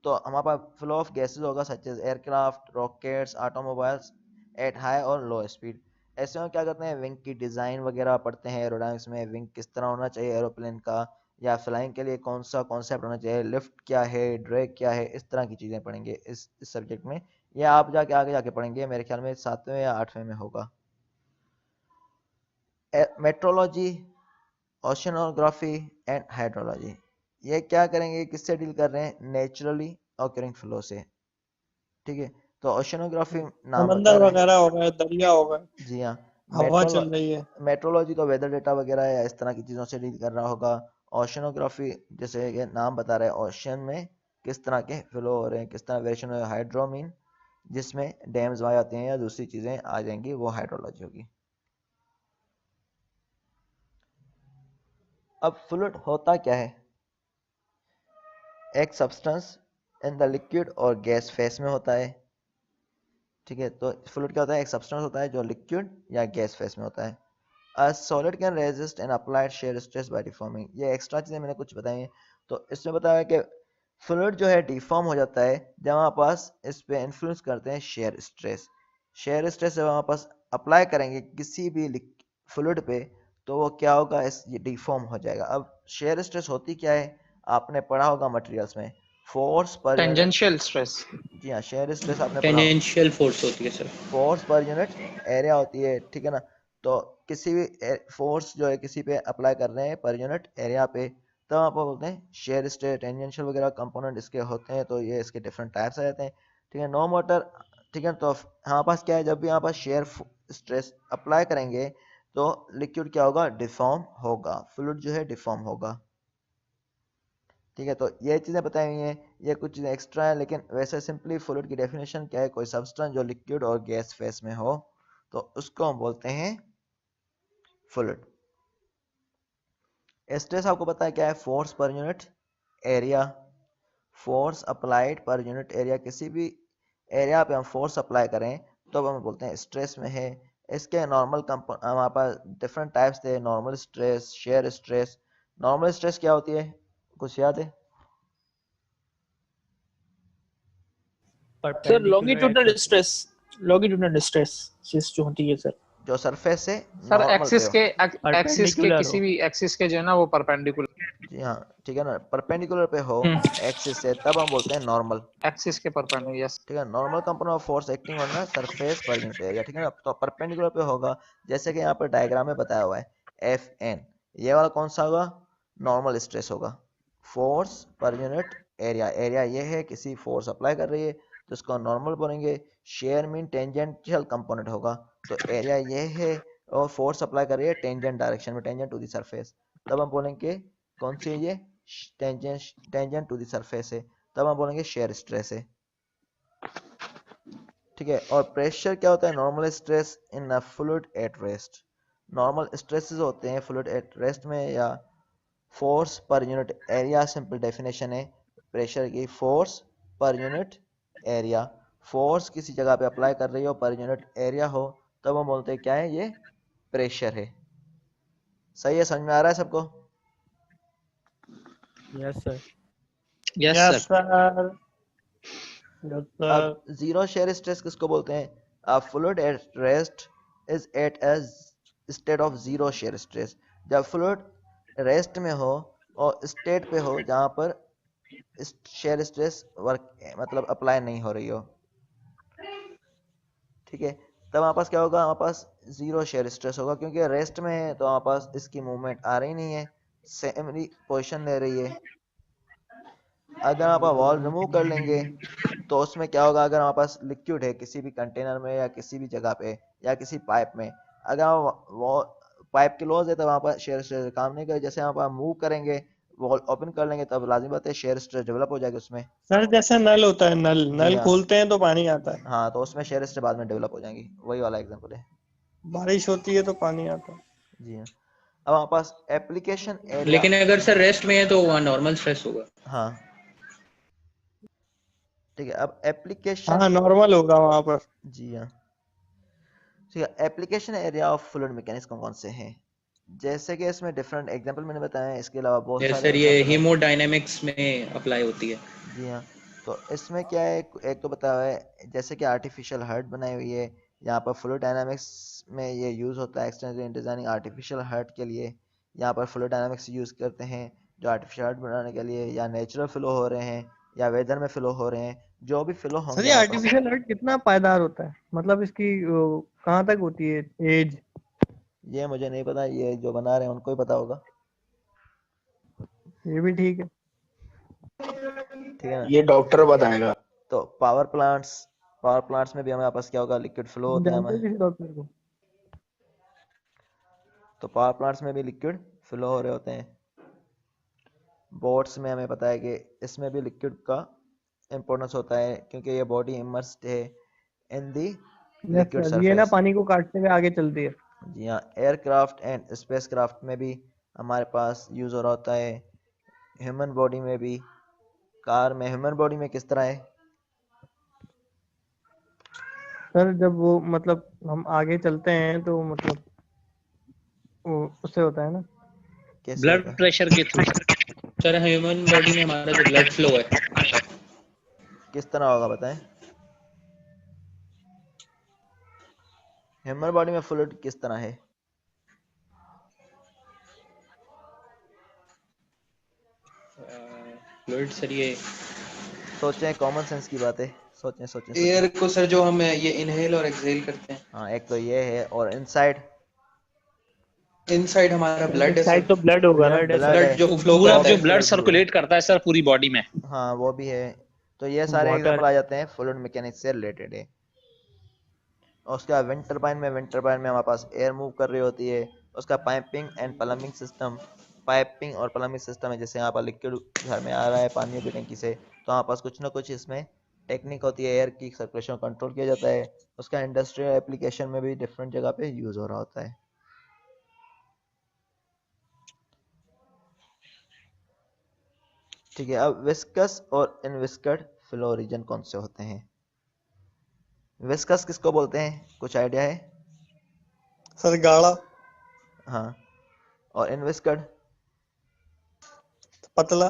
[SPEAKER 3] तो हमारे पास फ्लो ऑफ गैसेस होगा such as aircraft, rockets, automobiles at high और लो स्पीड। ऐसे में क्या करते हैं, विंग की डिज़ाइन वगैरह पढ़ते हैं एरोडायनामिक्स में, विंग किस तरह होना चाहिए एरोप्लेन का, या फ्लाइंग के लिए कौन सा कॉन्सेप्ट होना चाहिए, लिफ्ट क्या है, ड्रैग क्या है, इस तरह की चीज़ें पढ़ेंगे इस सब्जेक्ट में। ये आप जाके आगे जाके पढ़ेंगे, मेरे ख्याल में 7वें या 8वें में होगा। मेट्रोलॉजी, ओशनोग्राफी एंड हाइड्रोलॉजी, ये क्या करेंगे, किससे डील कर रहे हैं, नेचुरली ऑकरिंग फ्लो से। ठीक है, तो ओशनोग्राफी नाम बता
[SPEAKER 1] समंदर
[SPEAKER 3] रहे हैं।
[SPEAKER 1] वगैरह हो गए, दरिया हो गए,
[SPEAKER 3] जी हाँ।
[SPEAKER 1] हवा चल रही है।
[SPEAKER 3] मेट्रोलॉजी तो वेदर डेटा वगैरह या इस तरह की चीज़ों से डील कर रहा होगा। ओशनोग्राफी जैसे ये नाम बता रहा है, ओशन में किस तरह के फ्लो हो रहे हैं, किस तरह वेरिएशन हो रहा है। हाइड्रोमीन जिसमें डैम्स आ जाते हैं या दूसरी चीज़ें आ जाएंगी, वो हाइड्रोलॉजी होगी। अब फ्लूइड होता क्या है, एक सब्सटेंस इन द लिक्विड और गैस फेस में होता है। ठीक है, तो फ्लूइड क्या होता है, एक सब्सटेंस होता है जो लिक्विड या गैस फेस में होता है। A solid can resist an applied shear stress by deforming। ये एक्स्ट्रा चीज़ें मैंने कुछ बताई हैं। तो इसमें बताया है कि फ्लूइड जो है डिफॉर्म हो जाता है जब हमारे पास इस पे इन्फ्लुएंस करते हैं शेयर स्ट्रेस। शेयर स्ट्रेस जब हमारे पास अप्लाई करेंगे किसी भी फ्लूइड पे, तो वो क्या होगा, ये डिफॉर्म हो जाएगा। अब शेयर स्ट्रेस होती क्या है, आपने पढ़ा होगा मटेरियल्स में, force per unit.
[SPEAKER 5] Tangential stress,
[SPEAKER 3] जी हाँ, शेयर स्ट्रेस आपने पढ़ा,
[SPEAKER 5] टेंजेंशियल फोर्स होती है sir.
[SPEAKER 3] Force per unit area होती है। ठीक है ना, तो किसी भी फोर्स जो है किसी पे अप्लाई कर रहे हैं पर यूनिट एरिया पे, तब आप बोलते हैं शेयर स्ट्रेस। टेंजेंशियल वगैरह कंपोनेंट इसके होते हैं, तो ये इसके डिफरेंट टाइप्स आ जाते हैं। ठीक है, नो मोटर। ठीक है, तो हमारे पास क्या है, जब भी यहाँ पर शेयर स्ट्रेस अप्लाई करेंगे तो लिक्विड क्या होगा, डिफॉर्म होगा, फ्लूइड जो है डिफॉर्म होगा। ठीक है, तो ये चीज़ें बताई हुई हैं। ये कुछ चीज़ें एक्स्ट्रा है, लेकिन वैसे सिंपली फ्लूइड की डेफिनेशन क्या है? कोई सब्सटेंस जो लिक्विड और गैस फेस में हो तो उसको हम बोलते हैं फ्लूइड। स्ट्रेस आपको पता है क्या है? Force per unit area. Force applied per unit area, किसी भी एरिया पे हम फोर्स अप्लाई करें तो हम बोलते हैं स्ट्रेस में है। इसके नॉर्मल हमारे पास डिफरेंट टाइप्स थे, normal stress, shear stress. Normal stress क्या होती है, कुछ याद है?
[SPEAKER 6] सर
[SPEAKER 7] लॉन्गिट्यूडनल स्ट्रेस चीज जो होती है सर
[SPEAKER 3] जो सरफेस से
[SPEAKER 8] सर
[SPEAKER 3] नॉर्मल पे हो।
[SPEAKER 8] एक्सिस के किसी भी एक्सिस के जो है ना वो परपेंडिकुलर
[SPEAKER 3] जी हाँ, ठीक है ना, परपेंडिकुलर पे हो एक्सिस से, तब हम बोलते हैं नॉर्मल।
[SPEAKER 8] एक्सिस के परपेंडिकुलर, यस।
[SPEAKER 3] ठीक है, normal component of force acting on the surface per unit area. ठीक है ना, तो परपेंडिकुलर पे होगा, जैसे कि यहाँ पर डायग्राम में बताया हुआ है FN। ये वाला कौन सा होगा? नॉर्मल स्ट्रेस होगा। Force per unit area, area ये है, किसी फोर्स अप्लाई कर रही है तो इसको नॉर्मल बोलेंगे। शेयर मीन टेंजेंशियल कंपोनेंट होगा, तो एरिया ये है और फोर्स अप्लाई कर रही है टेंजेंट डायरेक्शन में, टेंजेंट टू द सरफेस, तब हम बोलेंगे कौन सी है ये? टेंजेंट टू द सरफेस है, तब हम बोलेंगे शेयर स्ट्रेस है। ठीक है, और प्रेशर क्या होता है? Normal stress in a fluid at rest. Normal stresses होते हैं फ्लूइड एट रेस्ट में, या force per unit area. Simple definition है प्रेशर की, force per unit area. Force किसी जगह पे अप्लाई कर रही हो, पर यूनिट एरिया हो, तब हम बोलते हैं क्या है? ये प्रेशर है। सही है, समझ में आ रहा है सबको?
[SPEAKER 6] Yes sir.
[SPEAKER 7] Yes
[SPEAKER 1] yes
[SPEAKER 7] sir
[SPEAKER 1] sir, yes sir.
[SPEAKER 3] अब जीरो शेयर स्ट्रेस किसको बोलते हैं? A fluid at rest is at a state of zero shear stress. जब फ्लूइड रेस्ट में हो और स्टेट पे हो जहाँ पर शेयर स्ट्रेस वर्क मतलब अप्लाई नहीं हो रही हो, ठीक है, तब हमारे पास क्या होगा? हमारे पास जीरो शेयर स्ट्रेस होगा, क्योंकि रेस्ट में है तो हमारे पास इसकी मूवमेंट आ रही नहीं है, सेम पोजिशन ले रही है। अगर आप वॉल रिमूव कर लेंगे तो उसमें क्या होगा? अगर हमारे पास लिक्विड है किसी भी कंटेनर में या किसी भी जगह पे या किसी पाइप में, अगर हम वो पाइप क्लोज है तब वहाँ पर शेयर स्ट्रेस काम नहीं करे। जैसे हम मूव करेंगे, वॉल ओपन कर लेंगे, तब लाजिमी बात है शेयर स्ट्रेस डेवलप हो जाएगी उसमें।
[SPEAKER 1] सर जैसे नल होता है, नल
[SPEAKER 3] जी
[SPEAKER 1] नल
[SPEAKER 3] हाँ,
[SPEAKER 1] खोलते हैं तो पानी आता है,
[SPEAKER 3] हाँ, तो उसमें शेयर स्ट्रेस बाद में डेवलप हो जाएंगी, वही वाला एग्जांपल है।
[SPEAKER 1] बारिश होती है तो पानी आता है।
[SPEAKER 3] जी हाँ, अब हमारे पास एप्लीकेशन एरिया।
[SPEAKER 5] लेकिन अगर सर रेस्ट में है तो वहाँ नॉर्मल स्ट्रेस होगा।
[SPEAKER 3] हाँ, ठीक है, अब एप्लीकेशन।
[SPEAKER 1] हाँ नॉर्मल होगा वहां पर।
[SPEAKER 3] जी हाँ, ठीक है, application area of fluid mechanics कौन कौन से हैं? जैसे कि इसमें डिफरेंट एग्जांपल मैंने बताया, इसके अलावा बहुत
[SPEAKER 5] जैसे
[SPEAKER 3] सारे
[SPEAKER 5] सर ये
[SPEAKER 3] एग्जांपल हैं।
[SPEAKER 5] हीमोडायनेमिक्स में अप्लाई होती है।
[SPEAKER 3] जी हाँ, तो इसमें क्या है? एक तो बताया हुआ है जैसे कि आर्टिफिशियल हार्ट बनाई हुई है, यहाँ पर फ्लूइड डायनामिक्स में ये यूज़ होता है extensive in designing artificial heart के लिए। यहाँ पर फ्लूइड डायनामिक्स यूज़ करते हैं जो आर्टिफिशियल हार्ट बनाने के लिए, या नेचुरल फ्लो हो रहे हैं या वेदर में फ्लो हो रहे हैं, जो भी फ्लो
[SPEAKER 1] सर
[SPEAKER 3] होंगे
[SPEAKER 1] ये
[SPEAKER 3] हमारे पास।
[SPEAKER 1] आर्टिफिशियल हार्ट कितना पायदार होता है, मतलब इसकी कहाँ तक होती है एज?
[SPEAKER 3] ये मुझे नहीं पता, ये जो बना रहे हैं उनको ही पता होगा।
[SPEAKER 1] ये भी ठीक है।
[SPEAKER 3] ठीक है ना,
[SPEAKER 2] ये डॉक्टर बताएगा।
[SPEAKER 3] तो पावर प्लांट्स में भी हमारे पास क्या होगा? लिक्विड फ्लो होते हैं
[SPEAKER 1] जानते हो
[SPEAKER 3] हमें,
[SPEAKER 1] किसी डॉक्टर को?
[SPEAKER 3] तो पावर प्लांट्स में भी लिक्विड फ्लो हो रहे होते हैं। बोट्स में हमें पता है कि इसमें भी लिक्विड का इम्पोर्टेंस होता है, क्योंकि ये बॉडी इमर्स्ड है इन दी
[SPEAKER 1] यस
[SPEAKER 3] लिक्विड
[SPEAKER 1] सर, ये ना
[SPEAKER 3] सरफेस।
[SPEAKER 1] पानी को काटते हुए आगे चलती है।
[SPEAKER 3] जी हाँ, एयरक्राफ्ट एंड स्पेसक्राफ्ट में भी हमारे पास यूज़ हो रहा होता है, ह्यूमन बॉडी में भी। कार में, ह्यूमन बॉडी में किस तरह है?
[SPEAKER 1] सर जब वो मतलब हम आगे चलते हैं तो मतलब वो उससे होता है ना।
[SPEAKER 3] कैसे
[SPEAKER 7] ब्लड
[SPEAKER 3] होता है?
[SPEAKER 7] प्रेशर के थ्रू
[SPEAKER 5] सर ह्यूमन बॉडी में हमारा जो ब्लड फ्लो है,
[SPEAKER 3] किस तरह होगा बताएं? ह्यूमन बॉडी में फ्लूइड किस तरह है?
[SPEAKER 5] फ्लूइड सर ये
[SPEAKER 3] सोचें, कॉमन सेंस की बात है, सोचें सोचें सोचें।
[SPEAKER 5] एयर को सर जो हम ये इनहेल और एक्सहेल करते हैं,
[SPEAKER 3] हाँ, एक तो ये है, और इनसाइड
[SPEAKER 5] इनसाइड हमारा ब्लड है
[SPEAKER 6] साइड
[SPEAKER 5] सर।
[SPEAKER 6] तो ब्लड होगा ना।
[SPEAKER 3] ब्लड
[SPEAKER 5] ब्लड
[SPEAKER 3] है,
[SPEAKER 5] जो फ्लो
[SPEAKER 7] पूरा
[SPEAKER 5] करता
[SPEAKER 7] जो
[SPEAKER 5] है।
[SPEAKER 7] ब्लड
[SPEAKER 3] भी है।
[SPEAKER 7] सर्कुलेट करता है सर पूरी बॉडी में।
[SPEAKER 3] हाँ, वो भी है। तो ये सारे
[SPEAKER 6] वाटर।
[SPEAKER 3] एग्जांपल आ जाते हैं फ्लूइड मैकेनिक्स से रिलेटेड है। और उसका विंड टरबाइन में हमारे पास एयर मूव कर रही होती है, उसका piping and plumbing system piping और प्लम्बिंग सिस्टम है, जैसे यहाँ पर लिक्विड घर में आ रहा है पानी की टंकी से, तो यहाँ पास कुछ ना कुछ इसमें टेक्निक होती है, एयर की सर्कुलेशन कंट्रोल किया जाता है, उसका इंडस्ट्रियल एप्लीकेशन में भी डिफरेंट जगह पे यूज हो रहा होता है। ठीक है, अब विस्कस और इनविस्कड फ्लो रीजन कौन से होते हैं? विस्कस किसको बोलते हैं, कुछ आइडिया है?
[SPEAKER 1] सर गाढ़ा।
[SPEAKER 3] हाँ, और इनविस्कड?
[SPEAKER 1] पतला।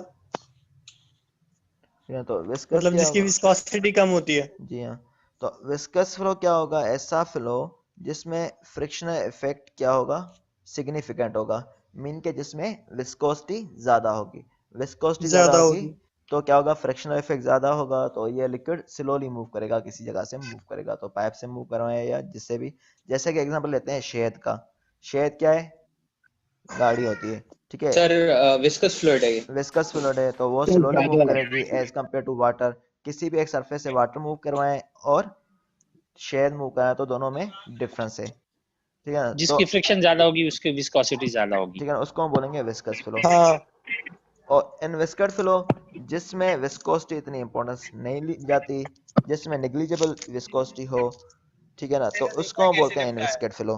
[SPEAKER 3] तो विस्कस
[SPEAKER 1] मतलब
[SPEAKER 3] क्या
[SPEAKER 1] जिसकी
[SPEAKER 3] होगा?
[SPEAKER 1] विस्कोसिटी कम होती है।
[SPEAKER 3] जी हाँ, तो विस्कस फ्लो क्या होगा? ऐसा फ्लो जिसमें फ्रिक्शनल इफेक्ट क्या होगा? सिग्निफिकेंट होगा, मीन के जिसमें विस्कोसिटी ज्यादा होगी। विस्कोसिटी ज्यादा
[SPEAKER 1] ज्यादा
[SPEAKER 3] होगी
[SPEAKER 1] होगी।
[SPEAKER 3] तो क्या होगा? फ्रिक्शनल इफेक्ट ज्यादा होगा, तो ये लिक्विड स्लोली मूव करेगा, किसी जगह से मूव करेगा, तो पाइप से मूव करवाए या जिससे भी। जैसे कि एग्जांपल लेते हैं शहद का। शहद क्या है? गाढ़ी होती है, ठीक है।
[SPEAKER 5] सर विस्कस फ्लूइड है ये।
[SPEAKER 3] विस्कस फ्लूइड है तो वो स्लोली मूव करेगी एज कम्पेयर टू वाटर। किसी भी एक सरफेस से वाटर मूव करवाएं और शहद मूव कराएं तो दोनों में डिफरेंस है, ठीक है ना। तो
[SPEAKER 9] जिसकी फ्रिक्शन ज्यादा होगी उसकी विस्कोसिटी ज्यादा होगी,
[SPEAKER 3] ठीक है, उसको हम बोलेंगे विस्कस फ्लो।
[SPEAKER 1] हाँ।
[SPEAKER 3] और इनविस्कड फ्लो जिसमें विस्कोसिटी इतनी इंपॉर्टेंस नहीं ली जाती, जिसमें नेग्लिजिबल विस्कोसिटी हो, ठीक है ना, तो उसको हम बोलते हैं इनविस्कड फ्लो।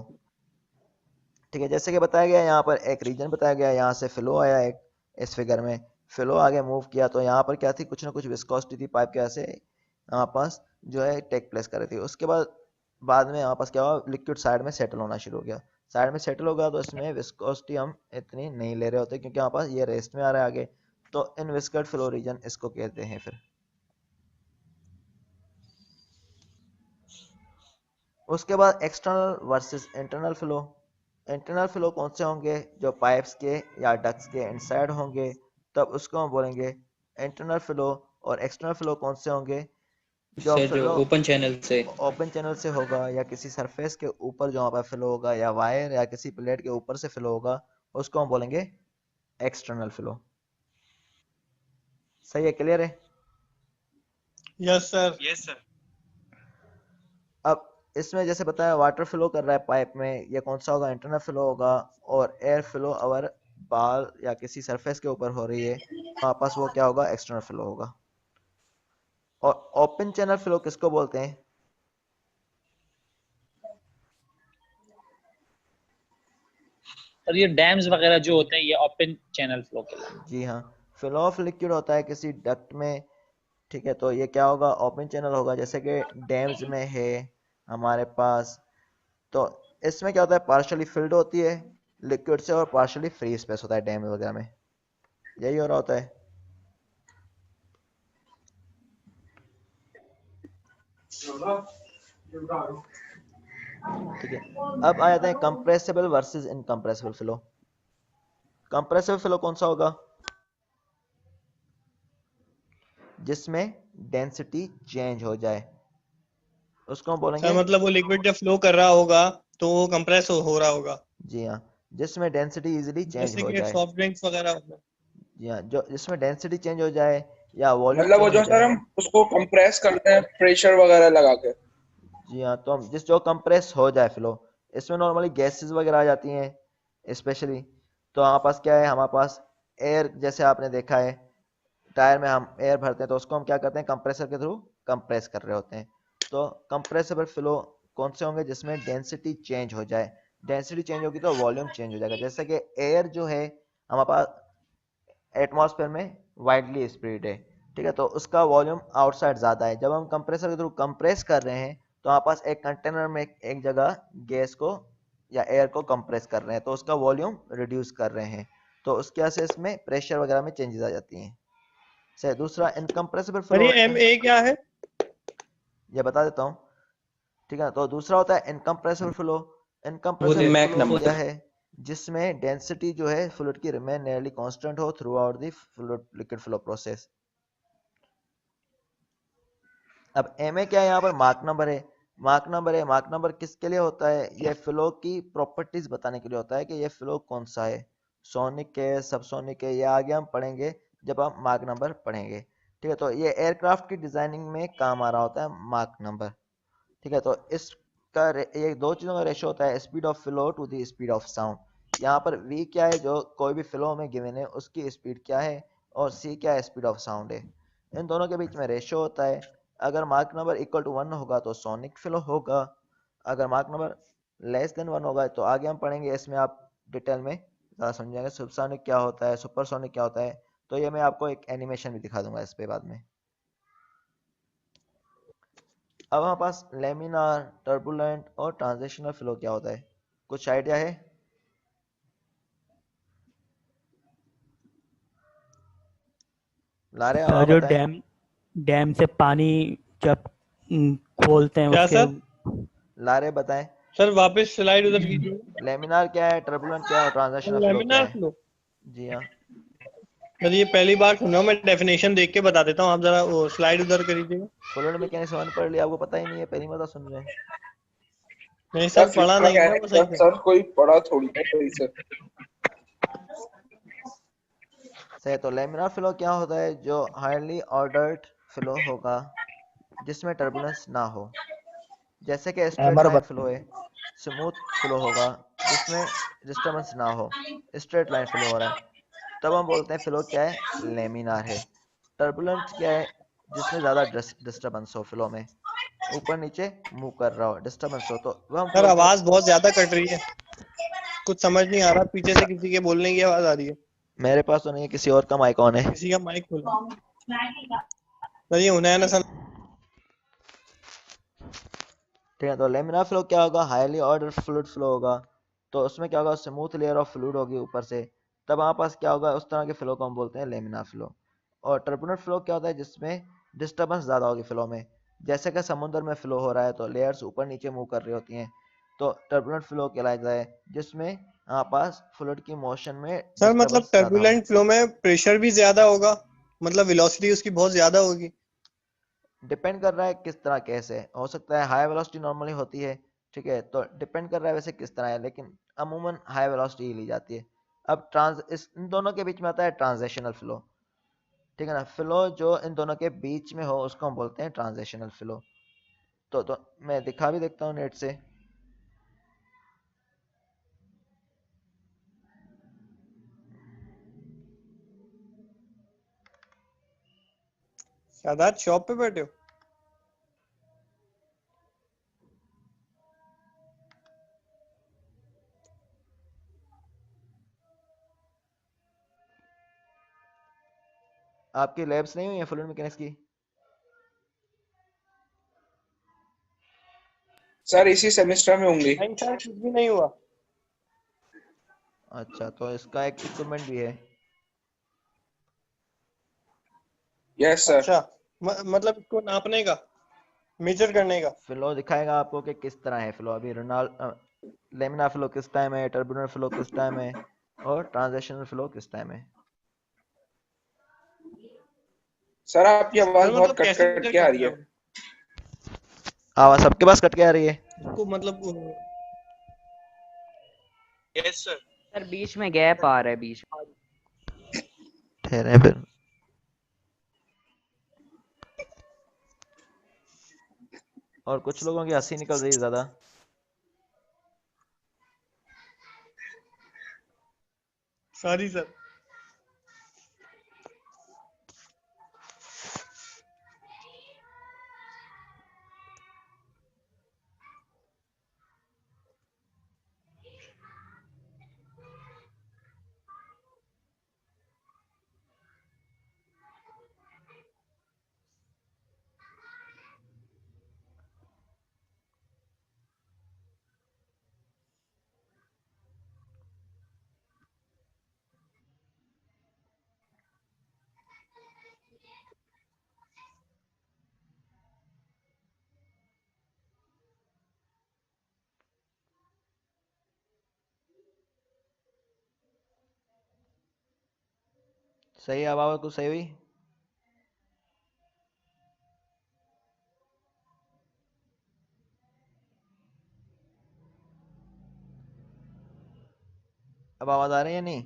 [SPEAKER 3] ठीक है, जैसे कि बताया गया यहाँ पर एक रीजन बताया गया, यहाँ से फ्लो आया एक, इस फिगर में फ्लो आगे मूव किया तो यहाँ पर क्या थी? कुछ ना कुछ विस्कोसिटी थी, पाइप के ऐसे यहाँ पास जो है टेक प्लेस कर रही थी। उसके बाद में यहाँ पास क्या हुआ? लिक्विड साइड में सेटल होना शुरू हो गया। साइड में सेटल होगा तो इसमें विस्कोसिटी हम इतनी नहीं ले रहे होते, क्योंकि यहाँ पास ये रेस्ट में आ रहा है आगे, तो इनविस्कड फ्लो रीजन इसको कहते हैं। फिर उसके बाद external versus internal flow. Internal flow कौन से होंगे? जो पाइप्स के या डक्ट्स के इनसाइड होंगे, तब उसको हम बोलेंगे इंटरनल फ्लो। और एक्सटर्नल फ्लो कौन से होंगे? जो
[SPEAKER 5] सर जो
[SPEAKER 3] फ्लो
[SPEAKER 5] ओपन चैनल से।
[SPEAKER 3] ओपन चैनल से होगा, या किसी सरफेस के ऊपर जो वहाँ पर फ्लो होगा, या वायर या किसी प्लेट के ऊपर से फ्लो होगा, उसको हम बोलेंगे एक्सटर्नल फ्लो। सही है, क्लियर है?
[SPEAKER 1] Yes sir.
[SPEAKER 3] अब इसमें जैसे बताया वाटर फ्लो कर रहा है पाइप में, ये कौन सा होगा? इंटरनल फ्लो होगा। और एयर फ्लो अगर बाल या किसी सरफेस के ऊपर हो रही है, वहाँ पास वो क्या होगा? एक्सटर्नल फ्लो होगा। और ओपन चैनल फ्लो किसको बोलते हैं?
[SPEAKER 9] और ये डैम्स वगैरह जो होते हैं ये ओपन चैनल फ्लो के लिए।
[SPEAKER 3] जी हाँ, फ्लो ऑफ लिक्विड होता है किसी डक्ट में, ठीक है, तो ये क्या होगा? ओपन चैनल होगा। जैसे कि डैम्स में है हमारे पास, तो इसमें क्या होता है? पार्शियली फिल्ड होती है लिक्विड से और पार्शियली फ्री स्पेस होता है डैम वगैरह में, यही हो रहा होता है। ठीक है, अब आ जाते हैं compressible versus incompressible flow. Compressible flow कौन सा होगा? जिसमें डेंसिटी चेंज हो जाए, उसको हम बोलेंगे।
[SPEAKER 1] सर मतलब वो लिक्विड जब फ्लो कर रहा होगा तो वो कंप्रेस हो रहा होगा।
[SPEAKER 3] जी हाँ, जिसमें डेंसिटी इजीली चेंज
[SPEAKER 1] जैसे
[SPEAKER 3] हो
[SPEAKER 1] कि
[SPEAKER 3] जाए।
[SPEAKER 1] सॉफ्ट ड्रिंक्स वगैरह होते हैं।
[SPEAKER 3] जी हाँ, जो जिसमें डेंसिटी चेंज हो जाए या वॉल्यूम
[SPEAKER 2] मतलब वो
[SPEAKER 3] चेंज हो
[SPEAKER 2] जो सर
[SPEAKER 3] जाए।
[SPEAKER 2] हम उसको कंप्रेस करते हैं प्रेशर वगैरह लगा के।
[SPEAKER 3] जी हाँ, तो हम जो कंप्रेस हो जाए फ्लो, इसमें नॉर्मली गैसेस वगैरह आ जाती हैं स्पेशली। तो हमारे पास क्या है? हमारे पास एयर, जैसे आपने देखा है टायर में हम एयर भरते हैं तो उसको हम क्या करते हैं? कंप्रेसर के थ्रू कंप्रेस कर रहे होते हैं। तो कंप्रेसिबल फ्लो कौन से होंगे? जिसमें डेंसिटी चेंज हो जाए। डेंसिटी चेंज होगी तो वॉल्यूम चेंज हो जाएगा। जैसे कि एयर जो है हमारे पास एटमॉस्फेयर में वाइडली स्प्रेड है, ठीक है, तो उसका वॉल्यूम आउटसाइड ज़्यादा है। जब हम कंप्रेसर के थ्रू कंप्रेस कर रहे हैं तो हमारे पास एक कंटेनर में एक जगह गैस को या एयर को कंप्रेस कर रहे हैं, तो उसका वॉल्यूम रिड्यूस कर रहे हैं, तो उसकी वजह से इसमें प्रेशर वगैरह में चेंजेस आ जाती हैं। सही। दूसरा इनकम्प्रेसिबल
[SPEAKER 1] सर
[SPEAKER 3] फ्लो,
[SPEAKER 1] ये MA क्या है?
[SPEAKER 3] ये बता देता हूँ, ठीक है। तो दूसरा होता है इनकम्प्रेसिबल फ्लो।
[SPEAKER 5] वो
[SPEAKER 3] इनकम्प्रेसिबल
[SPEAKER 5] मैक
[SPEAKER 3] फ्लो
[SPEAKER 5] नंबर
[SPEAKER 3] क्या है? जिसमें डेंसिटी जो है फ्लूइड की रिमेन नियरली कांस्टेंट हो through out the fluid liquid flow process. अब MA क्या है? यहाँ पर मार्क नंबर है। मार्क नंबर है, मार्क नंबर किसके लिए होता है? ये फ्लो की प्रॉपर्टीज बताने के लिए होता है कि ये फ्लो कौन सा है, सोनिक है, सबसोनिक है, ये आगे हम पढ़ेंगे जब हम मार्क नंबर पढ़ेंगे, ठीक है। तो ये एयरक्राफ्ट की डिजाइनिंग में काम आ रहा होता है मार्क नंबर, ठीक है। तो इसका ये दो चीजों का रेशो होता है, speed of flow to the speed of sound. यहाँ पर v क्या है, जो कोई भी फ्लो में गिवन है उसकी स्पीड क्या है, और c क्या है, स्पीड ऑफ साउंड है। इन दोनों के बीच में रेशियो होता है। अगर मार्क नंबर इक्वल टू 1 होगा तो सोनिक फ्लो होगा, अगर मार्क नंबर लेस देन 1 होगा तो आगे हम पढ़ेंगे, इसमें आप डिटेल में ज़्यादा समझेंगे सुपरसोनिक क्या होता है, सुपरसोनिक क्या होता है। तो ये मैं आपको एक एनिमेशन भी दिखा दूंगा इस पे बाद में। अब हमारे पास लेमिनार, टर्बुलेंट और ट्रांजिशनल फ्लो क्या होता है, कुछ आइडिया है? लारे
[SPEAKER 6] सर
[SPEAKER 3] आप
[SPEAKER 6] जो
[SPEAKER 3] बताएं।
[SPEAKER 6] डैम डैम से पानी जब खोलते हैं
[SPEAKER 1] क्या
[SPEAKER 6] उसके
[SPEAKER 1] सर?
[SPEAKER 3] लारे बताएं।
[SPEAKER 1] सर वापस स्लाइड उधर कीजिए।
[SPEAKER 3] लेमिनार क्या है, टर्बुलेंट क्या है और ट्रांजिशनल फ्लो क्या
[SPEAKER 1] लेमिनार
[SPEAKER 3] है?
[SPEAKER 1] फ्लो।
[SPEAKER 3] जी हाँ।
[SPEAKER 1] सर ये पहली बार सुना, मैं डेफिनेशन देख के बता देता हूँ, आप जरा वो स्लाइड उधर करीजिएगा।
[SPEAKER 3] फ्लूइड मैकेनिक्स 1 पढ़ लिया, आपको पता ही नहीं है, पहली बार सुन रहे हैं।
[SPEAKER 1] नहीं
[SPEAKER 2] सर
[SPEAKER 1] सर,
[SPEAKER 2] फ्लूइड
[SPEAKER 1] पढ़ा नहीं था वो
[SPEAKER 2] मैकेनिक्स
[SPEAKER 1] सही से।
[SPEAKER 2] सर कोई पढ़ा थोड़ी ना सही से।
[SPEAKER 3] सही। तो लेमिनार फ्लो क्या होता है, जो हाईली ऑर्डर्ड फ्लो होगा जिसमें टर्बुलेंस ना हो, जैसे कि स्ट्रेट लाइन फ्लो है। स्मूथ फ्लो होगा जिसमें डिस्टर्बेंस ना हो, स्ट्रेट लाइन फ्लो हो रहा है, तब हम बोलते हैं फ्लो क्या है, लेमिनार है। टर्बुलेंट क्या है, जिसमें ज़्यादा डिस्टर्बेंस हो, फ्लो में ऊपर नीचे मूव कर रहा हो, डिस्टर्बेंस हो, तो वह हम
[SPEAKER 1] सर
[SPEAKER 3] बोलते हैं।
[SPEAKER 1] आवाज बहुत ज्यादा कट रही है, कुछ समझ नहीं आ रहा, पीछे से किसी के बोलने की आवाज आ रही है।
[SPEAKER 3] मेरे पास तो नहीं है, किसी और का माइक ऑन है।
[SPEAKER 1] किसी का माइक खोलो सर, ये उन्नयन सन।
[SPEAKER 3] ठीक है। तो लेमिनार फ्लो क्या होगा, हाईली ऑर्डर फ्लूइड फ्लो होगा, तो उसमें क्या होगा, स्मूथ लेयर ऑफ फ्लूइड होगी ऊपर से, तब हमारे पास क्या होगा, उस तरह के फ्लो को हम बोलते हैं लेमिनार फ्लो। और टर्बुलेंट फ्लो क्या होता है, जिसमें डिस्टर्बेंस ज़्यादा होगी फ्लो में, जैसे कि समुद्र में फ्लो हो रहा है तो लेयर्स ऊपर नीचे मूव कर रही होती हैं, तो टर्बुलेंट फ्लो कहलाता है, जिसमें हमारे पास फ्लूइड की मोशन में
[SPEAKER 1] सर मतलब
[SPEAKER 3] डिस्टर्बेंस ज़्यादा हो।
[SPEAKER 1] टर्बुलेंट फ्लो में प्रेशर भी ज्यादा होगा, मतलब वेलोसिटी उसकी बहुत ज्यादा होगी।
[SPEAKER 3] डिपेंड कर रहा है किस तरह केस है, हो सकता है हाई वेलोसिटी नॉर्मली होती है, ठीक है, तो डिपेंड कर रहा है वैसे किस तरह है, लेकिन अमूमन हाई वेलोसिटी ही ली जाती है। अब इन दोनों के बीच में आता है ट्रांजिशनल फ्लो, ठीक है ना, फ्लो जो इन दोनों के बीच में हो उसको हम बोलते हैं ट्रांजिशनल फ्लो। तो मैं दिखा भी देखता हूँ नेट से।
[SPEAKER 1] शादाब शॉप पे बैठे हो?
[SPEAKER 3] आपकी लैब्स नहीं हुई है फ्लूइड मैकेनिक्स की?
[SPEAKER 2] सर इसी सेमेस्टर में होंगी।
[SPEAKER 1] नहीं सर, कुछ भी नहीं हुआ।
[SPEAKER 3] अच्छा, तो इसका एक इक्विपमेंट भी है।
[SPEAKER 2] Yes sir.
[SPEAKER 1] अच्छा, मतलब इसको नापने का, मेजर करने का।
[SPEAKER 3] फ्लो दिखाएगा आपको कि किस तरह है फ्लो, अभी लेमिनार फ्लो किस टाइम है, टर्बुलेंट फ्लो किस टाइम है, और ट्रांजिशनल फ्लो किस टाइम है।
[SPEAKER 2] सर आपकी आवाज
[SPEAKER 1] सर
[SPEAKER 2] बहुत
[SPEAKER 1] मतलब
[SPEAKER 2] कट
[SPEAKER 1] कैसे
[SPEAKER 2] कट
[SPEAKER 1] मेजर
[SPEAKER 2] के आ रही
[SPEAKER 1] करते हैं
[SPEAKER 2] है।
[SPEAKER 1] हम
[SPEAKER 3] आवाज सबके पास कट के आ रही है?
[SPEAKER 1] इसको, मतलब? Yes sir.
[SPEAKER 4] सर बीच में गैप आ रहा है बीच में।
[SPEAKER 3] ठहरे फिर। और कुछ लोगों की हंसी निकल रही है ज्यादा।
[SPEAKER 1] Sorry sir.
[SPEAKER 3] सही है, अब आवाज कुछ सही हुई? अब आवाज आ रही है नहीं?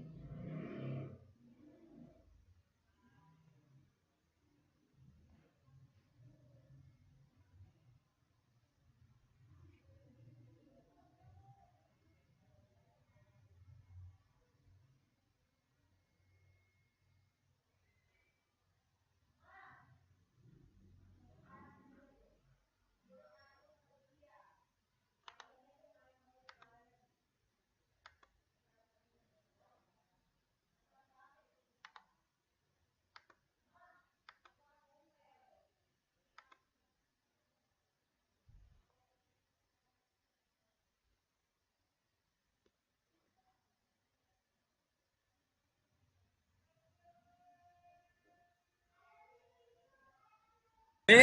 [SPEAKER 3] तो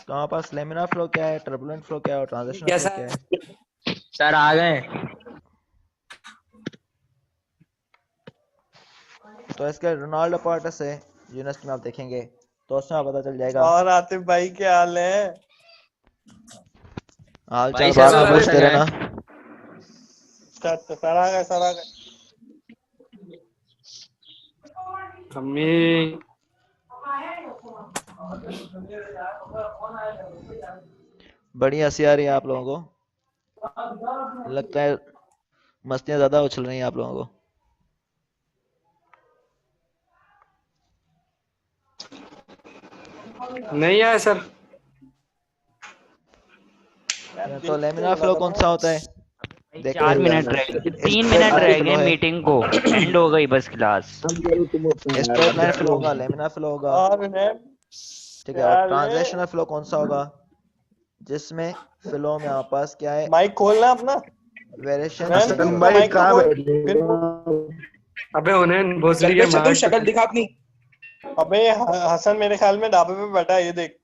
[SPEAKER 3] हमारे पास लेमिनार फ्लो क्या है, टर्बुलेंट फ्लो क्या है और ट्रांजिशनल फ्लो क्या है।
[SPEAKER 4] सर आ गए।
[SPEAKER 3] तो इसके रोनाल्डो पार्ट से यूनिवर्सिटी में आप देखेंगे तो उसमें आप पता चल जाएगा।
[SPEAKER 1] और आतिफ भाई क्या हाल है?
[SPEAKER 3] हाल
[SPEAKER 4] भाई
[SPEAKER 3] चाल बाद
[SPEAKER 4] सब
[SPEAKER 3] में पूछते
[SPEAKER 4] है।
[SPEAKER 3] रहना।
[SPEAKER 1] सर आ गए, सर आ गए।
[SPEAKER 3] बड़ी हंसी आ रही है आप लोगों को, लगता है मस्तियां ज्यादा उछल रही हैं आप लोगों को।
[SPEAKER 10] नहीं आया सर।
[SPEAKER 3] तो लेमिनार फ्लो कौन सा होता है? देखते
[SPEAKER 4] 4
[SPEAKER 3] हैं
[SPEAKER 4] मिनट रह गए, 3 मिनट रह गए मीटिंग को, एंड हो गई बस क्लास।
[SPEAKER 3] स्ट्रेट लाइन फ्लो होगा, लेमिनार फ्लो होगा, ठीक है। और ट्रांजिशनल फ्लो कौन सा होगा? जिसमें फ्लो में आपके पास क्या है,
[SPEAKER 1] माइक खोलना अपना।
[SPEAKER 3] वेरिएशन।
[SPEAKER 10] भाई कहाँ बैठे? अबे उन्हें भोसड़ी के
[SPEAKER 2] तू शक्ल दिखा अपनी।
[SPEAKER 1] अबे हसन मेरे ख्याल में ढाबे पे बैठा है, ये देख।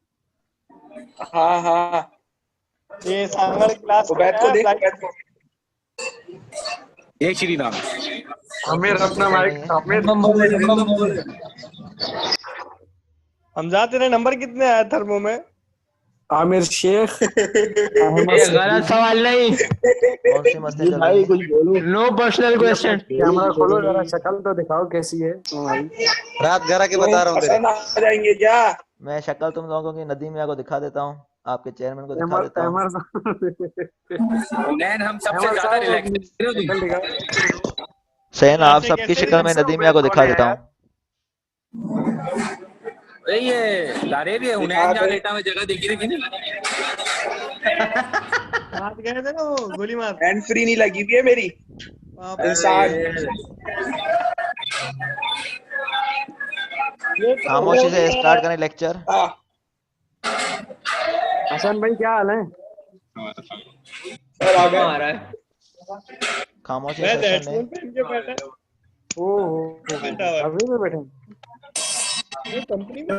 [SPEAKER 2] हाँ हाँ
[SPEAKER 1] ये सांगड़ क्लास
[SPEAKER 2] उबैद को देख, उबैद को।
[SPEAKER 10] एक श्री राम। आमिर अपना माइक, आमिर
[SPEAKER 1] हमजा तेरे नंबर कितने आए थर्मो में?
[SPEAKER 10] आमिर शेख।
[SPEAKER 4] ये गलत सवाल नहीं।
[SPEAKER 3] कौन सी मस्ती चल रही है?
[SPEAKER 4] No personal question.
[SPEAKER 10] कैमरा खोलो जरा, शक्ल तो दिखाओ कैसी है।
[SPEAKER 11] रात 11 के बता रहा हूँ तेरे।
[SPEAKER 2] आ जाएंगे क्या?
[SPEAKER 3] मैं शक्ल तुम लोगों की नदीम मियां को दिखा देता हूँ, आपके चेयरमैन को दिखा देता हूँ।
[SPEAKER 10] हम सबसे ज्यादा रिलैक्स।
[SPEAKER 3] सैन आप सबकी शक्ल में नदीम मियां को दिखा देता हूँ।
[SPEAKER 10] ये लारेब ये हुनैन जहाँ लेटा में जगह देखी थी कि नहीं?
[SPEAKER 1] बात गए थे ना वो गोली मार।
[SPEAKER 2] हैंड फ्री नहीं लगी हुई है मेरी इंसान।
[SPEAKER 3] खामोशी से स्टार्ट करें लेक्चर।
[SPEAKER 10] हसन भाई क्या हाल है?
[SPEAKER 2] सर आ गए।
[SPEAKER 5] आ रहा है।
[SPEAKER 3] खामोशी से सेशन लें।
[SPEAKER 1] पहन के बैठा है।
[SPEAKER 10] ओह अभी भी बैठे
[SPEAKER 1] ये कंपनी में